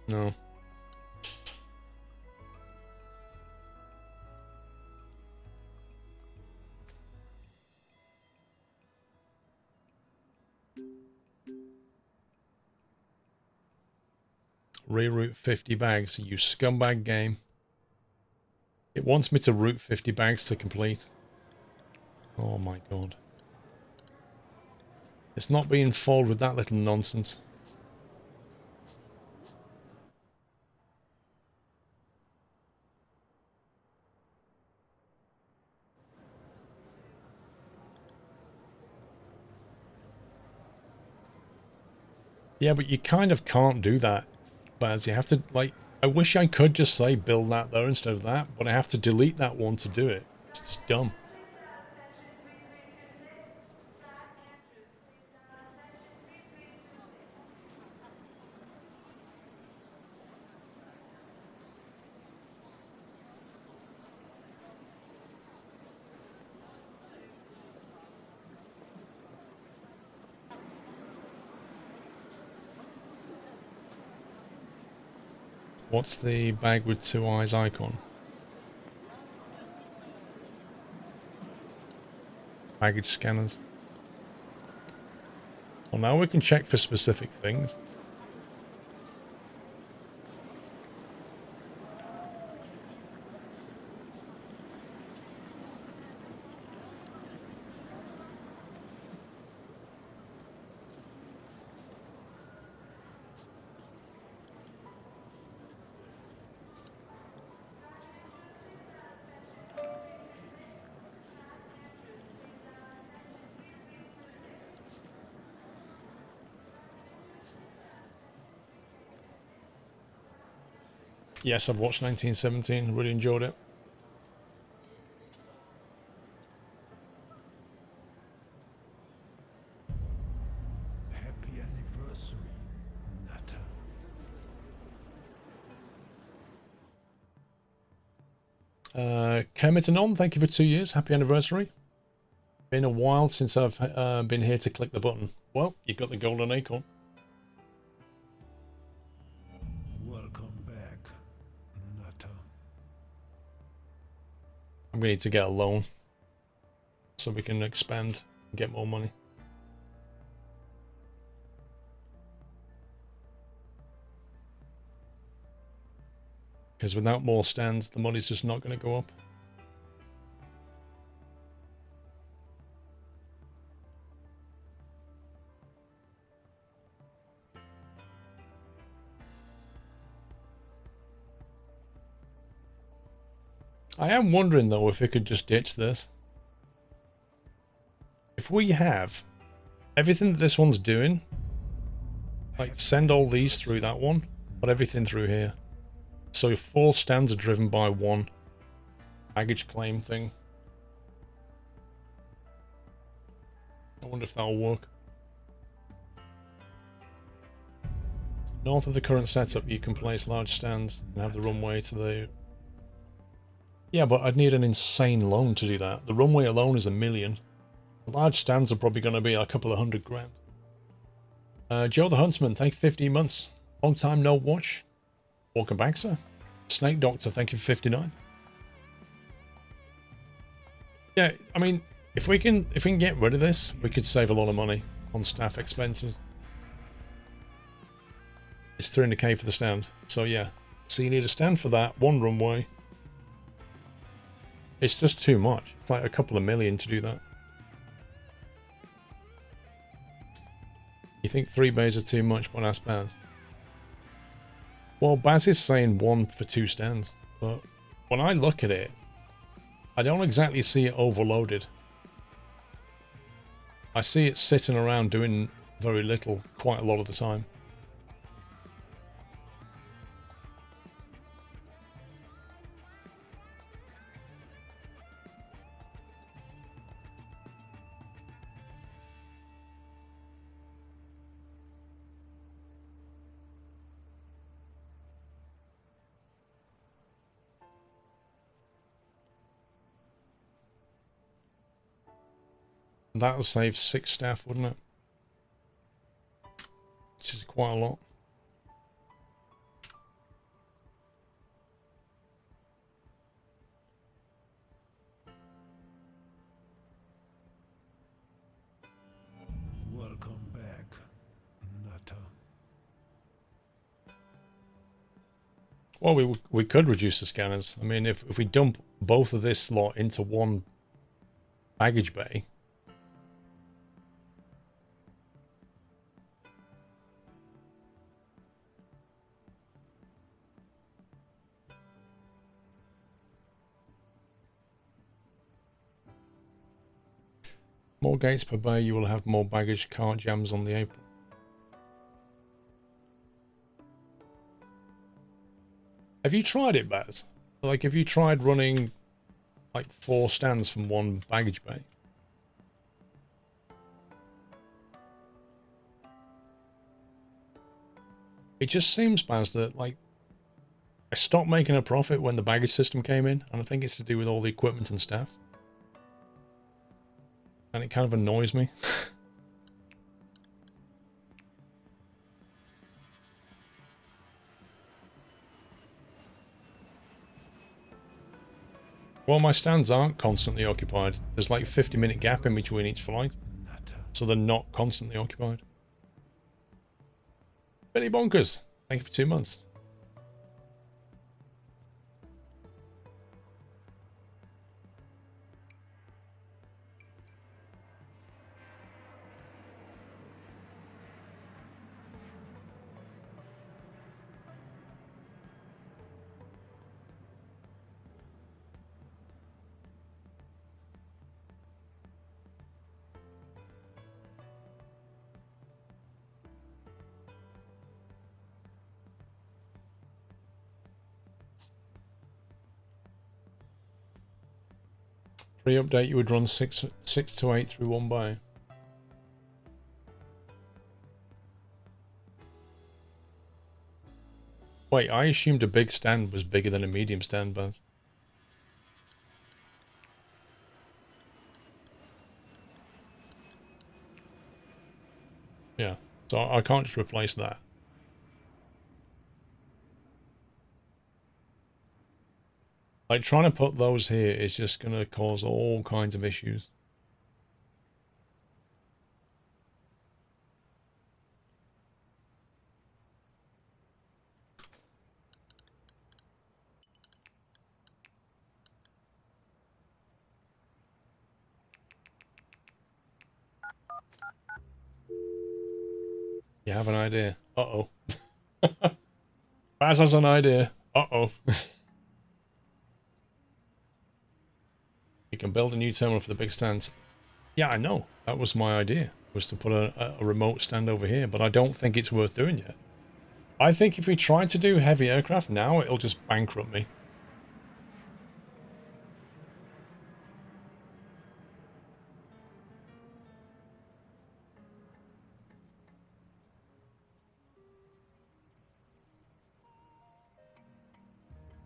No. Reroute 50 bags, you scumbag game. It wants me to route 50 bags to complete. Oh my god. It's not being fooled with that little nonsense. Yeah, but you kind of can't do that. Baz, you have to, like, I wish I could just say build that there instead of that, but I have to delete that one to do it. It's just dumb. What's the bag with 2 eyes icon? Baggage scanners. Well, now we can check for specific things. Yes, I've watched 1917, really enjoyed it. Happy anniversary, Natter. Kermit and On, thank you for 2 years. Happy anniversary. Been a while since I've been here to click the button. Well, you got the golden acorn. Welcome back, Natter. I'm going to need to get a loan so we can expand and get more money. Because without more stands, the money's just not going to go up. I am wondering though if we could just ditch this. If we have everything that this one's doing, Like, send all these through that one, but everything through here. So 4 stands are driven by 1 baggage claim thing. I wonder if that'll work. North of the current setup, you can place large stands and have the runway to the... Yeah, but I'd need an insane loan to do that. The runway alone is $1 million. The large stands are probably going to be a couple of $100,000. Joe the Huntsman, thank you for 15 months. Long time no watch. Welcome back, sir. Snake Doctor, thank you for 59. Yeah, I mean, if we can get rid of this, we could save a lot of money on staff expenses. It's 300k for the stand. So yeah. So you need a stand for that, 1 runway. It's just too much. It's like a couple of million to do that. You think 3 bays are too much, but ask Baz. Well, Baz is saying 1 for 2 stands, but when I look at it, I don't exactly see it overloaded. I see it sitting around doing very little quite a lot of the time. That would save 6 staff, wouldn't it? Which is quite a lot. Welcome back, Nutter. Well, we could reduce the scanners. I mean, if we dump both of this lot into 1 baggage bay. More gates per bay, you will have more baggage cart jams on the apron. Have you tried it, Baz? Like, have you tried running like 4 stands from 1 baggage bay? It just seems, Baz, that like I stopped making a profit when the baggage system came in, and I think it's to do with all the equipment and staff. And it kind of annoys me. Well, my stands aren't constantly occupied. There's like a 50-minute gap in between each flight. So they're not constantly occupied. Billy Bonkers, thank you for 2 months. Pre-update, you would run 6 to 8 through 1 bay. Wait, I assumed a big stand was bigger than a medium stand, Baz. Yeah, so I can't just replace that. Like, trying to put those here is just going to cause all kinds of issues. You have an idea. Uh-oh. Baz has an idea. Uh-oh. You can build a new terminal for the big stands. Yeah, I know. That was my idea. was to put a remote stand over here, but I don't think it's worth doing yet. I think if we try to do heavy aircraft now, it'll just bankrupt me.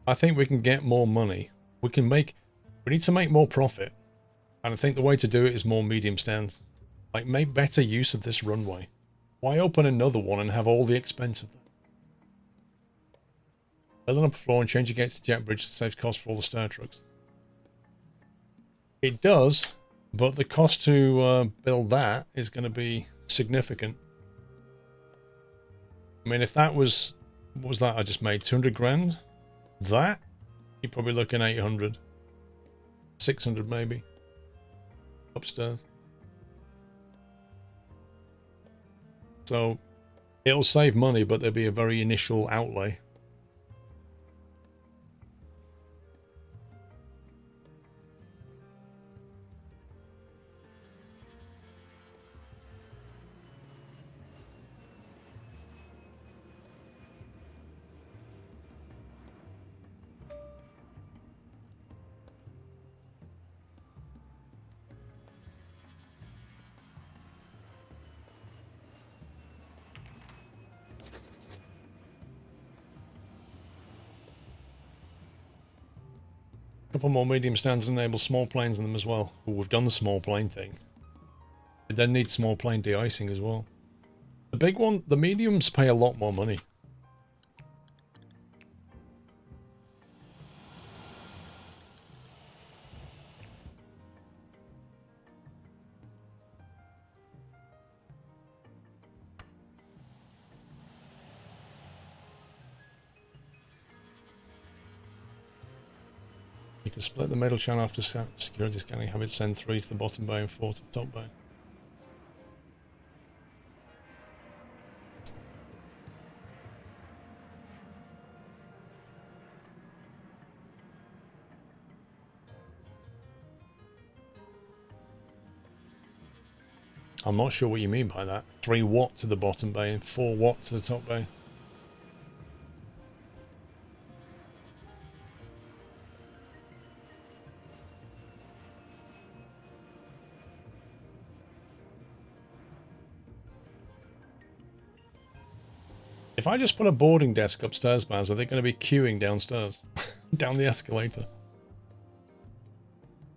I think we can get more money. We need to make more profit. And I think the way to do it is more medium stands. Like, make better use of this runway. Why open another one and have all the expense of that? Build an upper floor and change your gates to jet bridge to save costs for all the star trucks. It does, but the cost to build that is going to be significant. I mean, if that was... What was that I just made? 200 grand? That? You're probably looking 800. 600 maybe. Upstairs. So, it'll save money, but there'll be a very initial outlay. Couple more medium stands and enable small planes in them as well. Ooh, we've done the small plane thing. It then needs small plane de-icing as well. The big one, the mediums pay a lot more money. You can split the middle channel after security scanning, have it send 3 to the bottom bay and 4 to the top bay. I'm not sure what you mean by that. 3 watt to the bottom bay and 4 watt to the top bay. If I just put a boarding desk upstairs, Baz, are they going to be queuing downstairs? Down the escalator?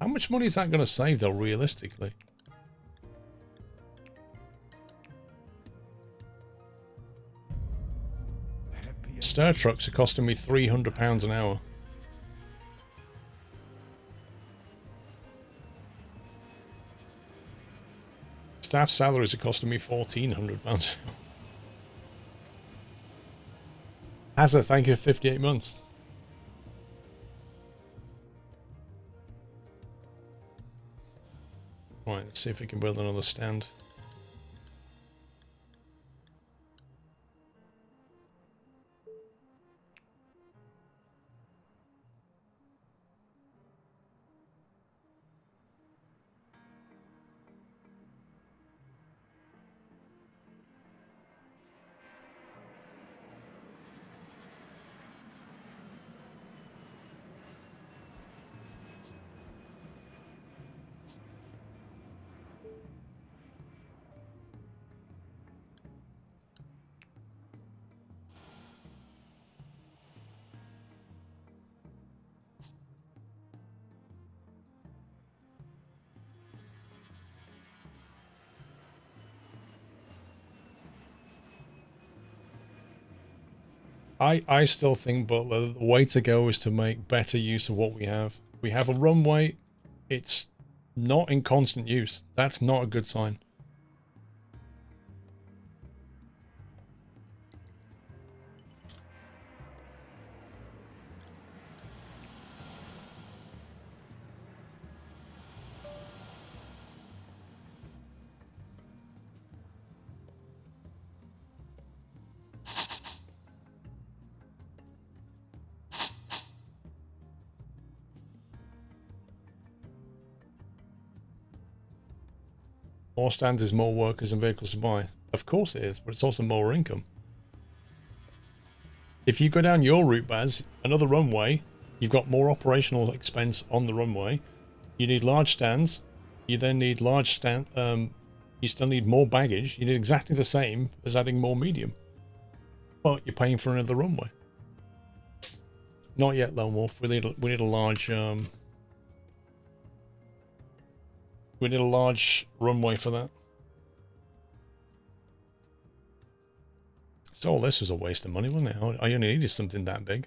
How much money is that going to save, though, realistically? Stir trucks are costing me £300 an hour. Staff salaries are costing me £1,400. Hazza, thank you for 58 months. Right, let's see if we can build another stand. I still think, Butler, the way to go is to make better use of what we have. We have a runway. It's not in constant use. That's not a good sign. More stands is more workers and vehicles to buy. Of course it is, but it's also more income. If you go down your route, Baz, another runway, you've got more operational expense on the runway. You need large stands. You then need large stand. You still need more baggage. You need exactly the same as adding more medium. But you're paying for another runway. Not yet, Lone Wolf. We need a large we need a large runway for that. So all this was a waste of money, wasn't it? I only needed something that big.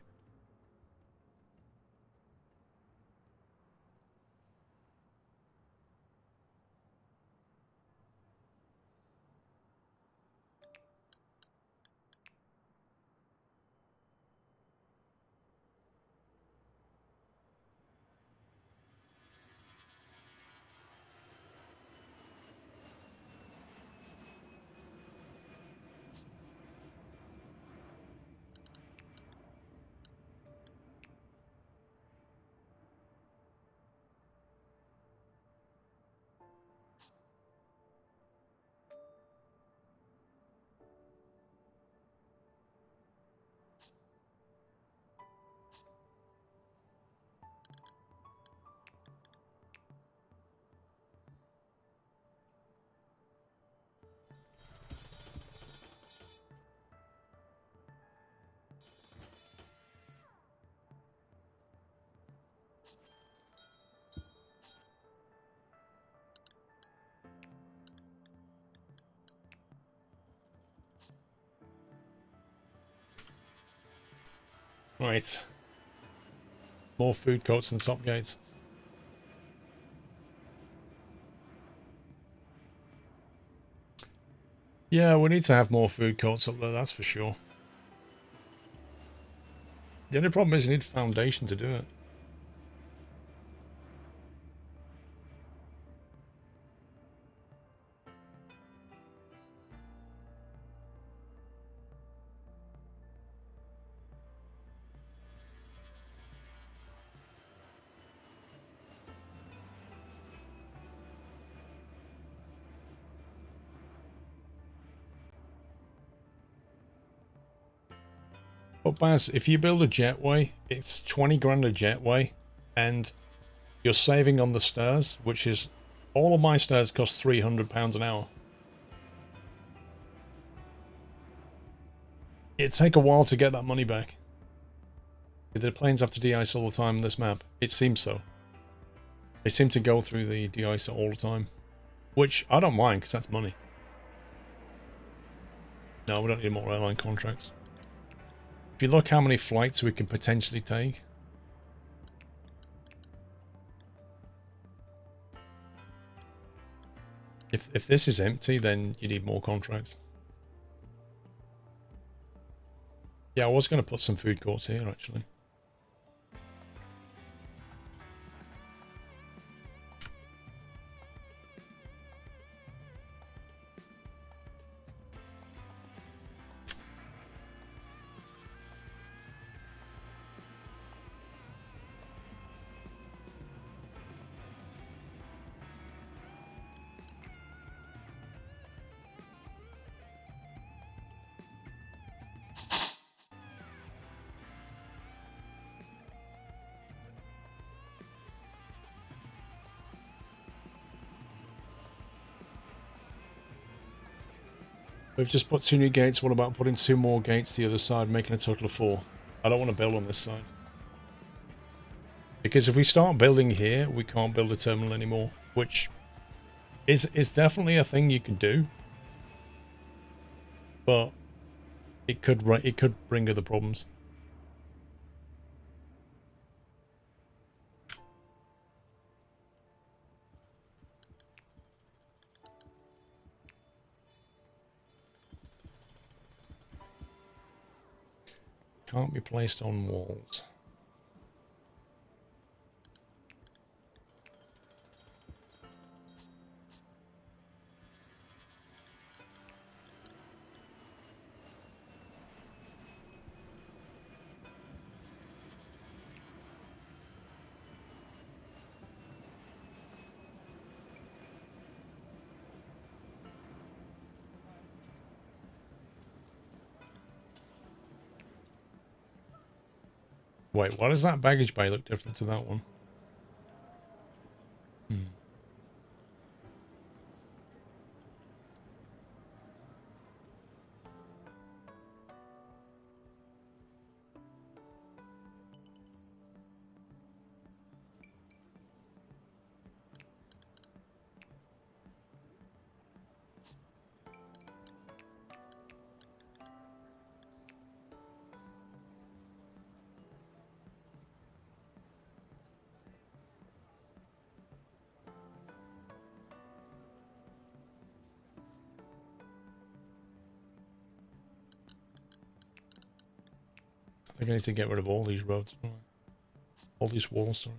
Right. More food courts and top gates. Yeah, we need to have more food courts up there, that's for sure. The only problem is you need foundation to do it. But Baz, if you build a jetway, it's 20 grand a jetway, and you're saving on the stairs, which is... all of my stairs cost £300 an hour. It'd take a while to get that money back. The planes have to de-ice all the time on this map. It seems so. They seem to go through the de-icer all the time. Which, I don't mind, because that's money. No, we don't need more airline contracts. If you look how many flights we can potentially take. If this is empty, then you need more contracts. Yeah, I was going to put some food courts here, actually. We've just put 2 new gates. What about putting 2 more gates the other side, making a total of 4? I don't want to build on this side. Because if we start building here, we can't build a terminal anymore, which is definitely a thing you can do. But it could bring other problems. Can't be placed on walls. Wait, why does that baggage bay look different to that one? I think I need to get rid of all these roads. All these walls, sorry.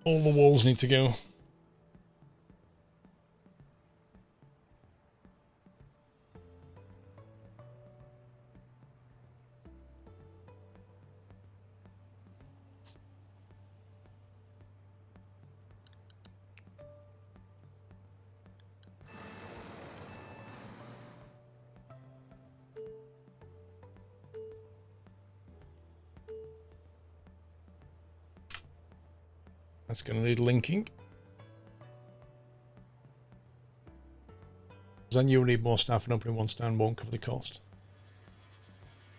All the walls need to go. That's going to need linking. Then you need more staff, and opening one stand won't cover the cost.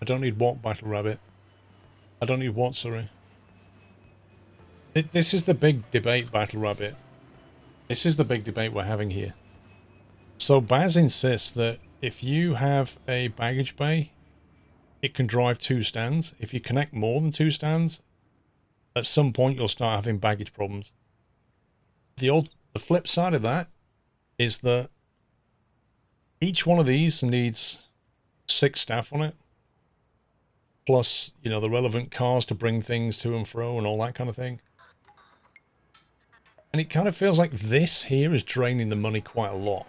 I don't need what, Battle Rabbit? I don't need what, sorry? This is the big debate, Battle Rabbit. This is the big debate we're having here. So Baz insists that if you have a baggage bay, it can drive 2 stands. If you connect more than 2 stands, at some point you'll start having baggage problems. The flip side of that is that each one of these needs 6 staff on it. Plus, you know, the relevant cars to bring things to and fro and all that kind of thing. And it kind of feels like this here is draining the money quite a lot.